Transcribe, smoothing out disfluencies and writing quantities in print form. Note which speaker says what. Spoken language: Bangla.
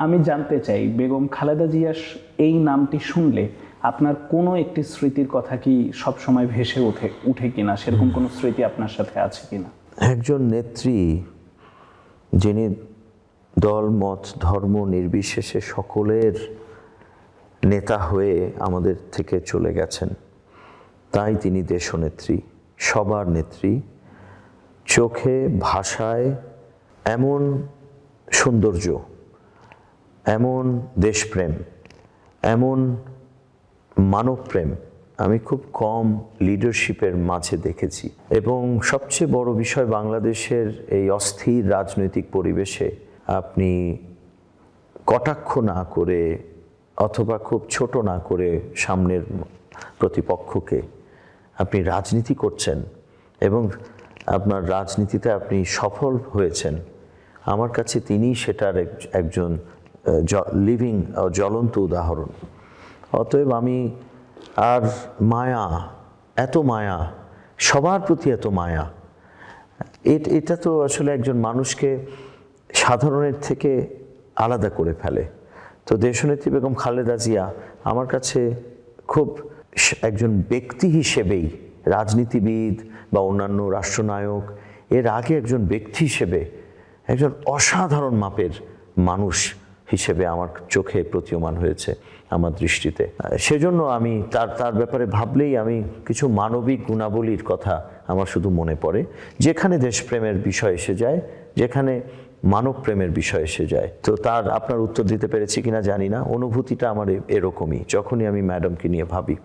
Speaker 1: আমি জানতে চাই, বেগম খালেদা জিয়া এই নামটি শুনলে আপনার কোনো একটি স্মৃতির কথা কি সব সময় ভেসে উঠে কিনা, সেরকম কোনো স্মৃতি আপনার সাথে আছে কিনা?
Speaker 2: একজন নেত্রী যিনি দল মত ধর্ম নির্বিশেষে সকলের নেতা হয়ে আমাদের থেকে চলে গেছেন, তাই তিনি দেশনেত্রী, সবার নেত্রী। চোখে ভাষায় এমন সৌন্দর্য, এমন দেশপ্রেম, এমন মানবপ্রেম আমি খুব কম লিডারশিপের মাঝে দেখেছি। এবং সবচেয়ে বড় বিষয়, বাংলাদেশের এই অস্থির রাজনৈতিক পরিবেশে আপনি কটাক্ষ না করে অথবা খুব ছোট না করে সামনের প্রতিপক্ষকে আপনি রাজনীতি করছেন এবং আপনার রাজনীতিতে আপনি সফল হয়েছেন। আমার কাছে তিনি সেটার একজন লিভিং জ্বলন্ত উদাহরণ। অতএব আমি আর মায়া, এত মায়া, সবার প্রতি এত মায়া, এটা তো আসলে একজন মানুষকে সাধারণের থেকে আলাদা করে ফেলে। তো দেশনেত্রী বেগম খালেদা জিয়া আমার কাছে খুব একজন ব্যক্তি হিসেবেই, রাজনীতিবিদ বা অন্যান্য রাষ্ট্রনায়ক এর আগে একজন ব্যক্তি হিসেবে একজন অসাধারণ মাপের মানুষ হিসেবে আমার চোখে প্রতীয়মান হয়েছে, আমার দৃষ্টিতে। সেজন্য আমি তার ব্যাপারে ভাবলেই আমি কিছু মানবিক গুণাবলীর কথা আমার শুধু মনে পড়ে। যেখানে দেশপ্রেমের বিষয় এসে যায়, যেখানে মানব প্রেমের বিষয় এসে যায়। তো আপনার উত্তর দিতে পেরেছি কিনা জানি না, অনুভূতিটা আমার এরকমই যখনই আমি ম্যাডামকে নিয়ে ভাবি।